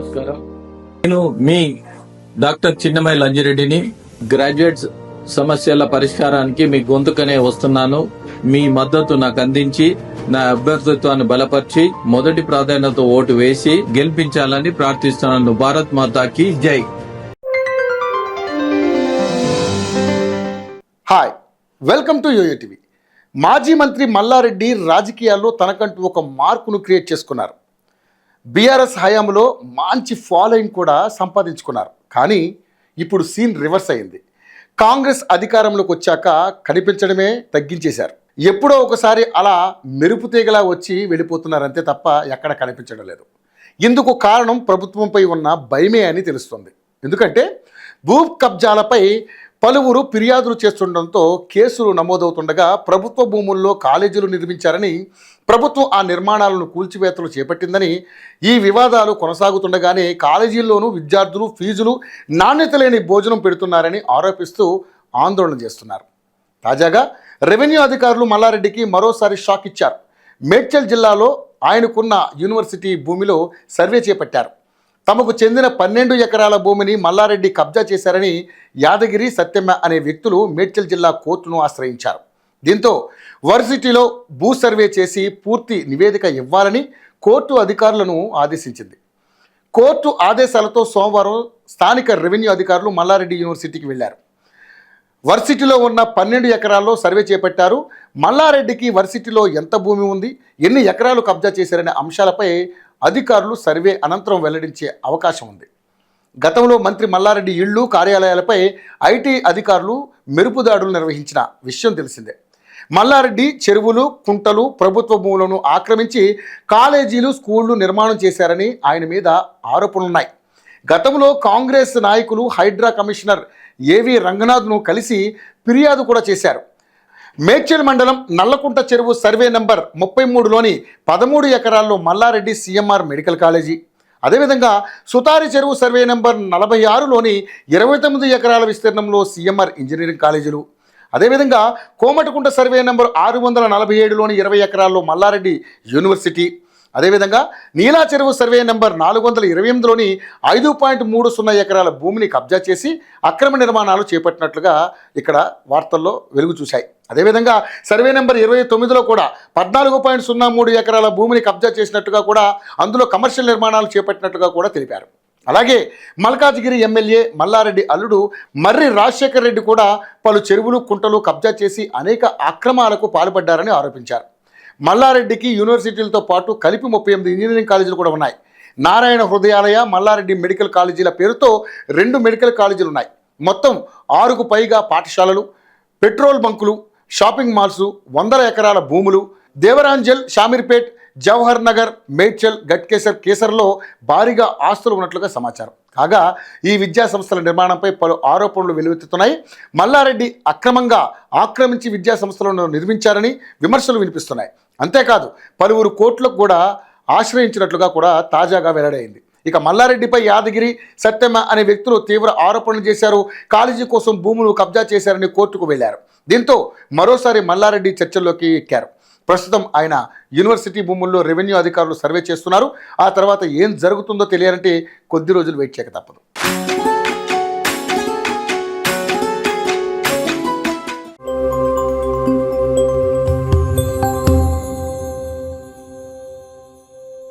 నమస్కారం. నేను మీ doctor చిన్నమై లంజిరెడ్డిని. Graduates సమస్యల పరిష్కారానికి మీ గొంతుకనే వస్తున్నాను. మీ మద్దతు నాకు అందించి నా అభ్యర్థిత్వాన్ని బలపరిచి మొదటి ప్రాధాన్యత ఓటు వేసి గెలిపించాలని ప్రార్థిస్తున్నాను. భారత్ మాతాకి జై. Hi, welcome to YoYo TV. మాజీ మంత్రి మల్లారెడ్డి రాజకీయాల్లో తనకంటూ ఒక మార్కును క్రియేట్ చేసుకున్నారు. బీఆర్ఎస్ హయాంలో మంచి ఫాలోయింగ్ కూడా సంపాదించుకున్నారు. కానీ ఇప్పుడు సీన్ రివర్స్ అయింది. కాంగ్రెస్ అధికారంలోకి వచ్చాక కనిపించడమే తగ్గించేశారు. ఎప్పుడో ఒకసారి అలా మెరుపు తీగలా వచ్చి వెళ్ళిపోతున్నారు అంతే తప్ప ఎక్కడ కనిపించడం లేదు. ఇందుకు కారణం ప్రభుత్వంపై ఉన్న భయమే అని తెలుస్తుంది. ఎందుకంటే భూ కబ్జాలపై పలువురు ఫిర్యాదులు చేస్తుండటంతో కేసులు నమోదవుతుండగా ప్రభుత్వ భూముల్లో కాలేజీలు నిర్మించారని, ప్రభుత్వం ఆ నిర్మాణాలను కూల్చివేతలు చేపట్టిందని, ఈ వివాదాలు కొనసాగుతుండగానే కాలేజీల్లోనూ విద్యార్థులు ఫీజులు నాణ్యత లేని భోజనం పెడుతున్నారని ఆరోపిస్తూ ఆందోళన చేస్తున్నారు. తాజాగా రెవెన్యూ అధికారులు మల్లారెడ్డికి మరోసారి షాక్ ఇచ్చారు. మేడ్చల్ జిల్లాలో ఆయనకున్న యూనివర్సిటీ భూమిలో సర్వే చేపట్టారు. తమకు చెందిన 12 ఎకరాల భూమిని మల్లారెడ్డి కబ్జా చేశారని యాదగిరి, సత్యమ్మ అనే వ్యక్తులు మేడ్చల్ జిల్లా కోర్టును ఆశ్రయించారు. దీంతో వర్సిటీలో భూ సర్వే చేసి పూర్తి నివేదిక ఇవ్వాలని కోర్టు అధికారులను ఆదేశించింది. కోర్టు ఆదేశాలతో సోమవారం స్థానిక రెవెన్యూ అధికారులు మల్లారెడ్డి యూనివర్సిటీకి వెళ్లారు. వర్సిటీలో ఉన్న 12 ఎకరాల్లో సర్వే చేపట్టారు. మల్లారెడ్డికి వర్సిటీలో ఎంత భూమి ఉంది, ఎన్ని ఎకరాలు కబ్జా చేశారనే అంశాలపై అధికారులు సర్వే అనంతరం వెల్లడించే అవకాశం ఉంది. గతంలో మంత్రి మల్లారెడ్డి ఇళ్లు, కార్యాలయాలపై ఐటీ అధికారులు మెరుపుదాడులు నిర్వహించిన విషయం తెలిసిందే. మల్లారెడ్డి చెరువులు, కుంటలు, ప్రభుత్వ భూములను ఆక్రమించి కాలేజీలు, స్కూళ్లు నిర్మాణం చేశారని ఆయన మీద ఆరోపణలున్నాయి. గతంలో కాంగ్రెస్ నాయకులు హైడ్రా కమిషనర్ ఏవి రంగనాథ్ను కలిసి ఫిర్యాదు కూడా చేశారు. మేడ్చల్ మండలం నల్లకుంట చెరువు సర్వే నెంబర్ 33లోని 13 ఎకరాల్లో మల్లారెడ్డి సిఎంఆర్ మెడికల్ కాలేజీ, అదేవిధంగా సుతారి చెరువు సర్వే నెంబర్ 46లోని 29 ఎకరాల విస్తీర్ణంలో సిఎంఆర్ ఇంజనీరింగ్ కాలేజీలు, అదేవిధంగా కోమటకుంట సర్వే నెంబర్ 647లోని 20 ఎకరాల్లో మల్లారెడ్డి యూనివర్సిటీ, అదేవిధంగా నీలా చెరువు సర్వే నెంబర్ 428లోని 5.30 ఎకరాల భూమిని కబ్జా చేసి అక్రమ నిర్మాణాలు చేపట్టినట్లుగా ఇక్కడ వార్తల్లో వెలుగు చూశాయి. అదేవిధంగా సర్వే నెంబర్ 29లో కూడా 14.03 ఎకరాల భూమిని కబ్జా చేసినట్టుగా కూడా, అందులో కమర్షియల్ నిర్మాణాలు చేపట్టినట్టుగా కూడా తెలిపారు. అలాగే మల్కాజ్గిరి ఎమ్మెల్యే మల్లారెడ్డి అల్లుడు మర్రి రాజశేఖర్ రెడ్డి కూడా పలు చెరువులు, కుంటలు కబ్జా చేసి అనేక అక్రమాలకు పాల్పడ్డారని ఆరోపించారు. మల్లారెడ్డికి యూనివర్సిటీలతో పాటు కలిపి 38 ఇంజనీరింగ్ కాలేజీలు కూడా ఉన్నాయి. నారాయణ హృదయాలయ, మల్లారెడ్డి మెడికల్ కాలేజీల పేరుతో 2 మెడికల్ కాలేజీలు ఉన్నాయి. మొత్తం 6కు పైగా పాఠశాలలు, పెట్రోల్ బంకులు, షాపింగ్ మాల్స్, 100 ఎకరాల భూములు, దేవరాంజల్, షామీర్పేట్, జవహర్ నగర్, మేడ్చల్, గట్కేసర్, కేసర్లో భారీగా ఆస్తులు ఉన్నట్లుగా సమాచారం. కాగా ఈ విద్యా సంస్థల నిర్మాణంపై పలు ఆరోపణలు వెలువెత్తుతున్నాయి. మల్లారెడ్డి అక్రమంగా ఆక్రమించి విద్యా సంస్థలను నిర్మించారని విమర్శలు వినిపిస్తున్నాయి. అంతేకాదు పలువురు కోర్టులకు కూడా ఆశ్రయించినట్లుగా కూడా తాజాగా వెల్లడైంది. ఇక మల్లారెడ్డిపై యాదగిరి, సత్యమ్మ అనే వ్యక్తులు తీవ్ర ఆరోపణలు చేశారు. కాలేజీ కోసం భూములు కబ్జా చేశారని కోర్టుకు వెళ్లారు. దీంతో మరోసారి మల్లారెడ్డి చర్చల్లోకి ఎక్కారు. ప్రస్తుతం ఆయన యూనివర్సిటీ భూముల్లో రెవెన్యూ అధికారులు సర్వే చేస్తున్నారు. ఆ తర్వాత ఏం జరుగుతుందో తెలియాలంటే కొద్ది రోజులు వెయిట్ చేయక తప్పదు.